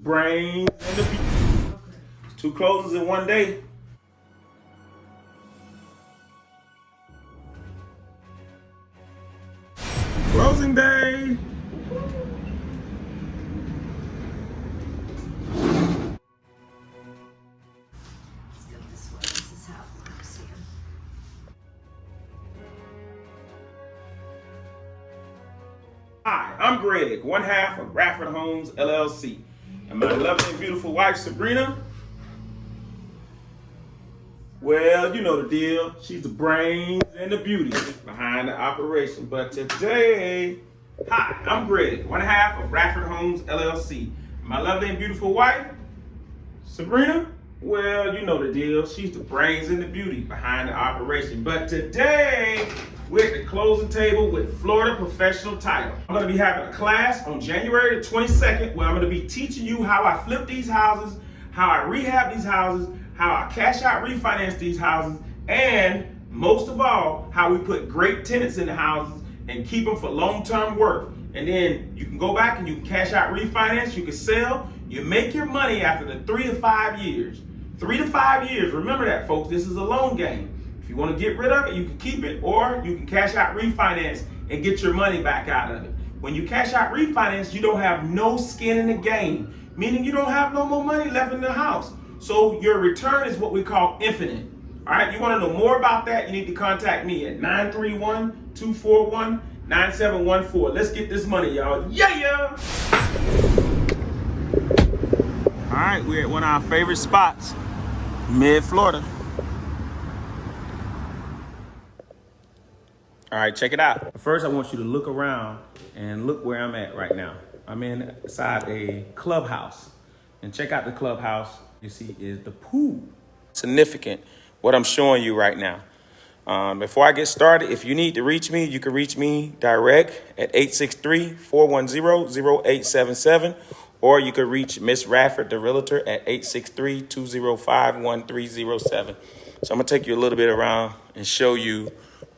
brains, and the beat. Two closings in one day. Closing day. Hi, I'm Greg, one half of RadfordHomes LLC, and my lovely and beautiful wife Sabrina. Well, you know the deal. She's the brains and the beauty behind the operation. But today, hi, I'm Greg, one half of RadfordHomes LLC. My lovely and beautiful wife, Sabrina. Well, you know the deal. She's the brains and the beauty behind the operation. But today, we're at the closing table with Florida Professional Title. I'm going to be having a class on January the 22nd where I'm going to be teaching you how I flip these houses, how I rehab these houses, how I cash out refinance these houses, and most of all, how we put great tenants in the houses and keep them for long-term work. And then you can go back and you can cash out refinance, you can sell, you make your money after the 3 to 5 years. 3 to 5 years, remember that folks, this is a long game. If you want to get rid of it, you can keep it, or you can cash out refinance and get your money back out of it. When you cash out refinance, you don't have no skin in the game, meaning you don't have no more money left in the house. So your return is what we call infinite. All right, you want to know more about that, you need to contact me at 931-241-9714. Let's get this money, y'all. Yeah! All right, we're at one of our favorite spots, mid-Florida. All right, check it out. First, I want you to look around and look where I'm at right now. I'm inside a clubhouse. And check out the clubhouse. You see is the pool. Significant, what I'm showing you right now. Before I get started, if you need to reach me, you can reach me direct at 863-410-0877. Or you could reach Miss Radford, the Realtor, at 863-205-1307. So I'm going to take you a little bit around and show you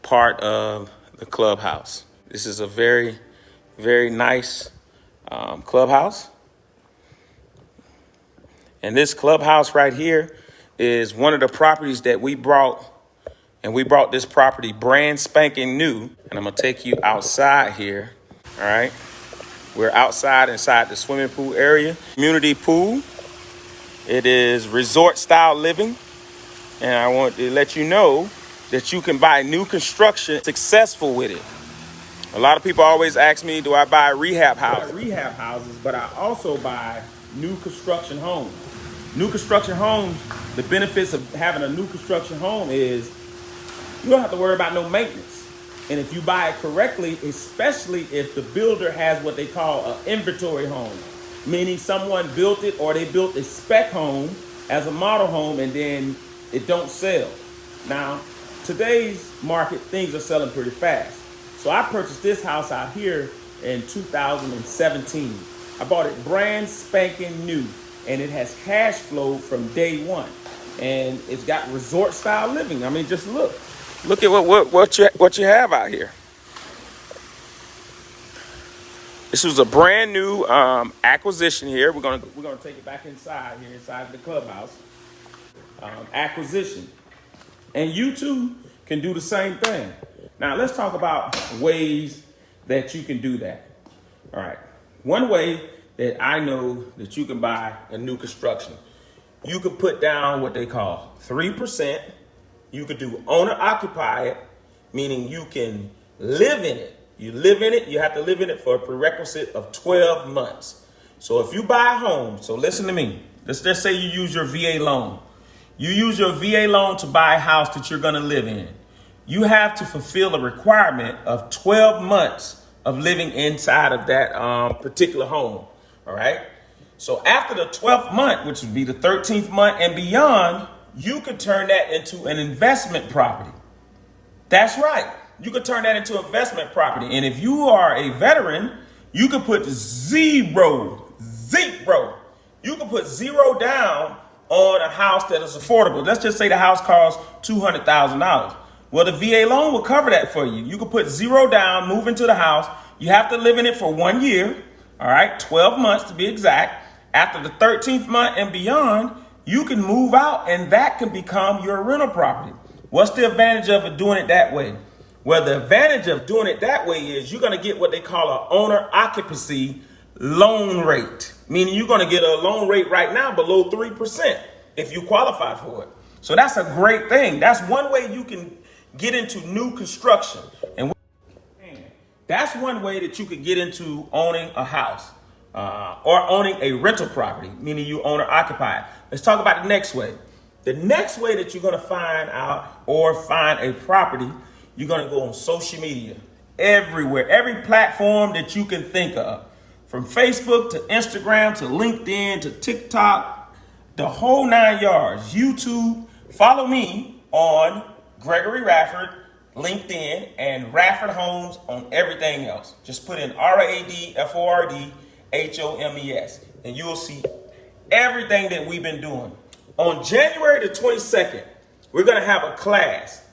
part of the clubhouse. This is a very, very nice clubhouse. And this clubhouse right here is one of the properties that we brought. And we brought this property brand spanking new. And I'm going to take you outside here. All right. We're outside inside the swimming pool area. Community pool. It is resort style living. And I want to let you know that you can buy new construction successful with it. A lot of people always ask me, do I buy rehab houses? I buy rehab houses, but I also buy new construction homes. New construction homes, the benefits of having a new construction home is you don't have to worry about no maintenance. And if you buy it correctly, especially if the builder has what they call an inventory home, meaning someone built it or they built a spec home as a model home and then it don't sell. Now, today's market, things are selling pretty fast. So I purchased this house out here in 2017. I bought it brand spanking new, and it has cash flow from day one. And it's got resort style living. I mean, just look at what you have out here. This was a brand new acquisition here. We're gonna take it back inside here, inside the clubhouse. Acquisition. And you too can do the same thing. Now let's talk about ways that you can do that. All right. One way that I know that you can buy a new construction, you could put down what they call 3%. You could do owner occupy it, meaning you can live in it. You live in it, you have to live in it for a prerequisite of 12 months. So if you buy a home, so listen to me. Let's just say you use your VA loan. You use your VA loan to buy a house that you're going to live in. You have to fulfill a requirement of 12 months of living inside of that particular home. All right. So after the 12th month, which would be the 13th month and beyond, you could turn that into an investment property. That's right. You could turn that into investment property. And if you are a veteran, you could put zero. You could put zero down on a house that is affordable. Let's just say the house costs $200,000. Well, the VA loan will cover that for you. You can put zero down, move into the house. You have to live in it for 1 year. All right, 12 months to be exact. After the 13th month and beyond, you can move out and that can become your rental property. What's the advantage of doing it that way? Well, the advantage of doing it that way is you're going to get what they call an owner occupancy loan rate, meaning you're going to get a loan rate right now below 3% if you qualify for it. So that's a great thing. That's one way you can get into new construction. And that's one way that you could get into owning a house or owning a rental property, meaning you owner occupied. Let's talk about the next way. The next way that you're going to find out or find a property, you're going to go on social media, everywhere, every platform that you can think of, from Facebook to Instagram to LinkedIn to TikTok, the whole 9 yards, YouTube. Follow me on Gregory Radford, LinkedIn, and RadfordHomes on everything else. Just put in RadfordHomes, and you'll see everything that we've been doing. On January the 22nd, we're going to have a class.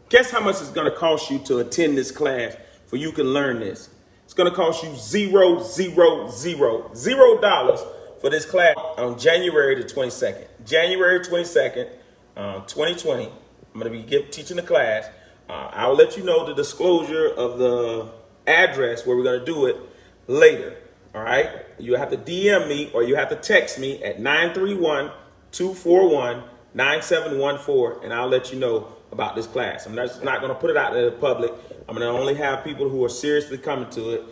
Guess how much it's going to cost you to attend this class for you can learn this? It's going to cost you $0 for this class on January the 22nd. January 22nd, 2020, I'm going to be teaching the class. I'll let you know the disclosure of the address where we're going to do it later. All right. You have to DM me or you have to text me at 931-241-9714, and I'll let you know about this class. I'm not going to put it out to the public. I'm going to only have people who are seriously coming to it.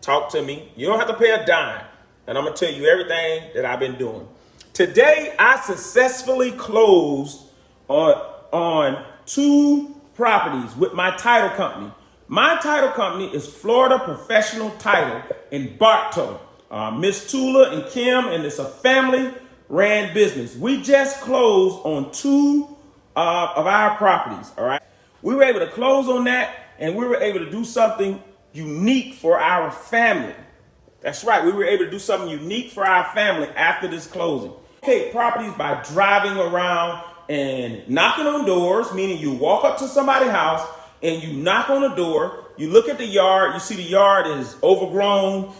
Talk to me. You don't have to pay a dime, and I'm going to tell you everything that I've been doing. Today, I successfully closed on 2 properties with my title company. My title company is Florida Professional Title in Bartow. Miss Tula and Kim, and it's a family-ran business. We just closed on 2 of our properties, all right? We were able to close on that, and we were able to do something unique for our family. That's right, we were able to do something unique for our family after this closing. Okay, properties by driving around and knocking on doors, meaning you walk up to somebody's house and you knock on the door, you look at the yard, you see the yard is overgrown,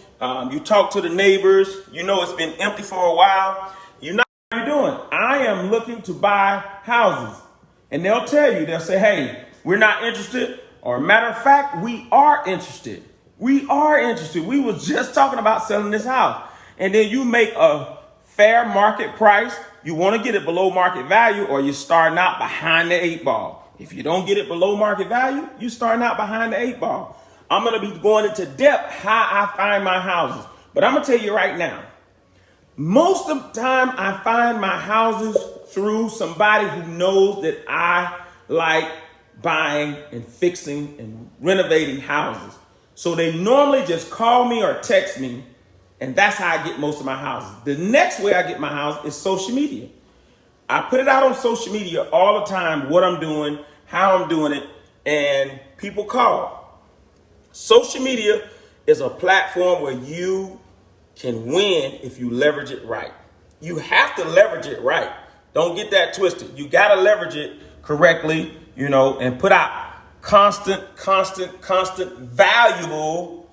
you talk to the neighbors, you know it's been empty for a while. You know what you're doing. I am looking to buy houses. And they'll tell you, they'll say, hey, we're not interested. Or matter of fact, we are interested. We are interested. We was just talking about selling this house. And then you make a fair market price. You want to get it below market value, or you're starting out behind the 8 ball. If you don't get it below market value, you're starting out behind the 8 ball. I'm going to be going into depth how I find my houses. But I'm going to tell you right now, most of the time I find my houses through somebody who knows that I like buying and fixing and renovating houses. So they normally just call me or text me, and that's how I get most of my houses. The next way I get my house is social media. I put it out on social media all the time, what I'm doing, how I'm doing it, and people call. Social media is a platform where you can win if you leverage it right. You have to leverage it right. Don't get that twisted. You got to leverage it correctly, and put out constant, valuable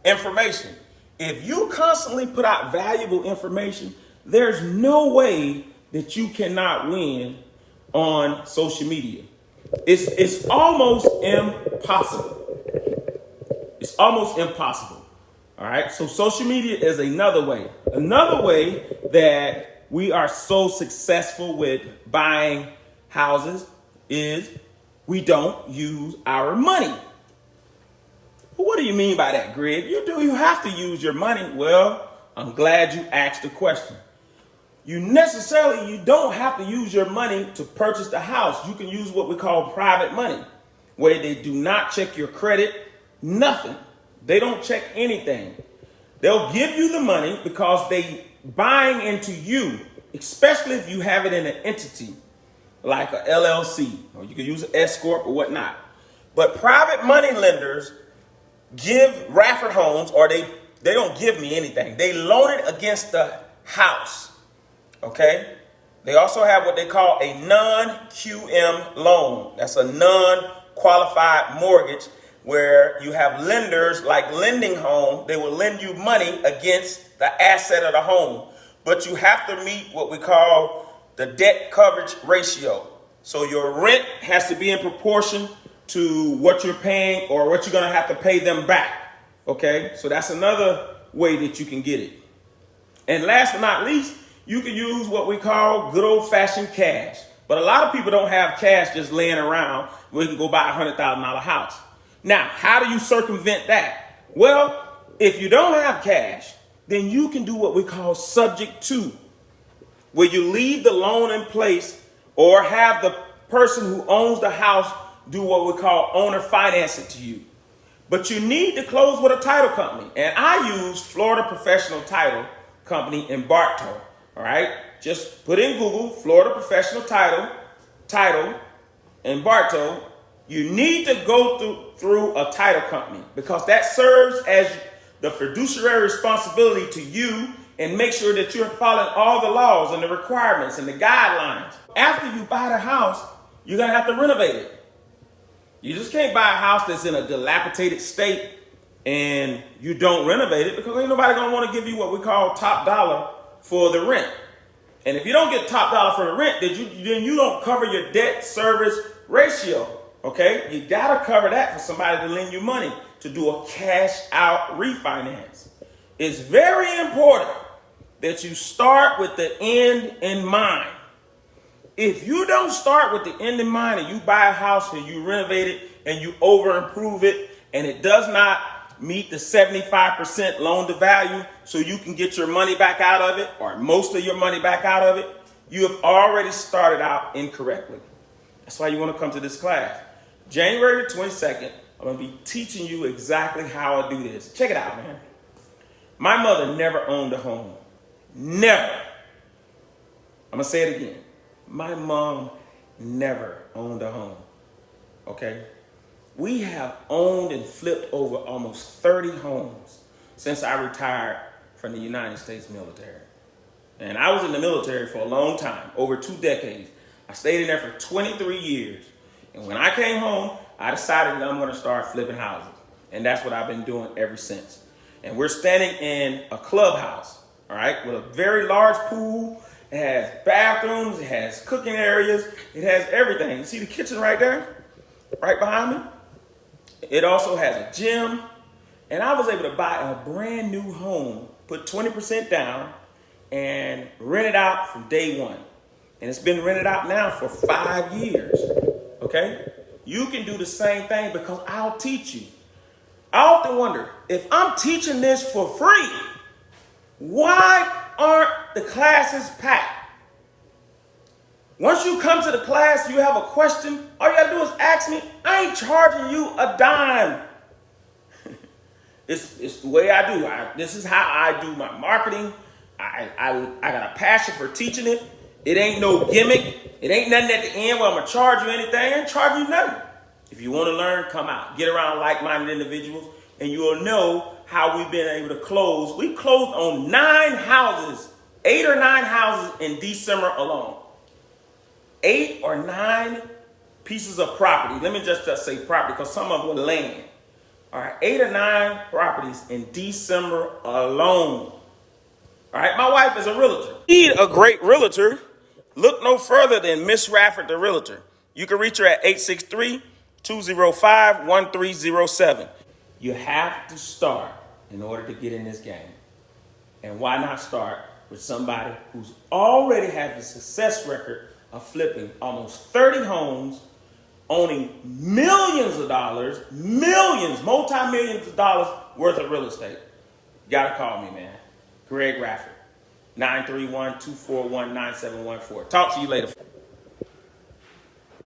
information. If you constantly put out valuable information, there's no way that you cannot win on social media. It's almost impossible. It's almost impossible. All right. So social media is another way. Another way that we are so successful with buying houses is we don't use our money. Well, what do you mean by that, Greg? You have to use your money. Well, I'm glad you asked the question. You don't have to use your money to purchase the house. You can use what we call private money, where they do not check your credit, nothing. They don't check anything. They'll give you the money because they buying into you, especially if you have it in an entity like a LLC, or you can use an S Corp or whatnot. But private money lenders give Radford Homes, or they don't give me anything. They loan it against the house. Okay? They also have what they call a non-QM loan. That's a non-qualified mortgage. where you have lenders like Lending Home. They will lend you money against the asset of the home, but you have to meet what we call the debt coverage ratio. So your rent has to be in proportion to what you're paying or what you're going to have to pay them back. Okay, so that's another way that you can get it. And last but not least, you can use what we call good old-fashioned cash. But a lot of people don't have cash just laying around where you can go buy a $100,000 house. Now, how do you circumvent that? Well, if you don't have cash, then you can do what we call subject to, where you leave the loan in place or have the person who owns the house do what we call owner finance it to you. But you need to close with a title company. And I use Florida Professional Title Company in Bartow. All right, just put in Google Florida Professional Title in Bartow. You need to go through a title company because that serves as the fiduciary responsibility to you and make sure that you're following all the laws and the requirements and the guidelines. After you buy the house, you're going to have to renovate it. You just can't buy a house that's in a dilapidated state and you don't renovate it because ain't nobody going to want to give you what we call top dollar for the rent. And if you don't get top dollar for the rent, then you don't cover your debt service ratio. Okay, you gotta cover that for somebody to lend you money to do a cash out refinance. It's very important that you start with the end in mind. If you don't start with the end in mind and you buy a house and you renovate it and you over improve it and it does not meet the 75% loan to value so you can get your money back out of it or most of your money back out of it, you have already started out incorrectly. That's why you want to come to this class. January the 22nd, I'm going to be teaching you exactly how I do this. Check it out, man. My mother never owned a home. Never. I'm going to say it again. My mom never owned a home. Okay? We have owned and flipped over almost 30 homes since I retired from the United States military. And I was in the military for a long time, over 2 decades. I stayed in there for 23 years. And when I came home, I decided that I'm going to start flipping houses. And that's what I've been doing ever since. And we're standing in a clubhouse, all right, with a very large pool. It has bathrooms, it has cooking areas, it has everything. You see the kitchen right there, right behind me? It also has a gym. And I was able to buy a brand new home, put 20% down, and rent it out from day one. And it's been rented out now for 5 years. Okay? You can do the same thing because I'll teach you. I often wonder, if I'm teaching this for free, why aren't the classes packed? Once you come to the class, you have a question, all you gotta do is ask me. I ain't charging you a dime. It's the way I do. This is how I do my marketing. I got a passion for teaching it. It ain't no gimmick. It ain't nothing at the end where I'm going to charge you anything. I ain't charge you nothing. If you want to learn, come out. Get around like-minded individuals, and you will know how we've been able to close. We closed on 9 houses, 8 or 9 houses in December alone. 8 or 9 pieces of property. Let me just say property because some of them were land. All right, 8 or 9 properties in December alone. All right, my wife is a realtor. Need a great realtor? Look no further than Miss Radford, the realtor. You can reach her at 863-205-1307. You have to start in order to get in this game. And why not start with somebody who's already had a success record of flipping almost 30 homes, owning millions of dollars, multi-millions of dollars worth of real estate? You gotta call me, man. Greg Radford, 931-241-9714. Talk to you later.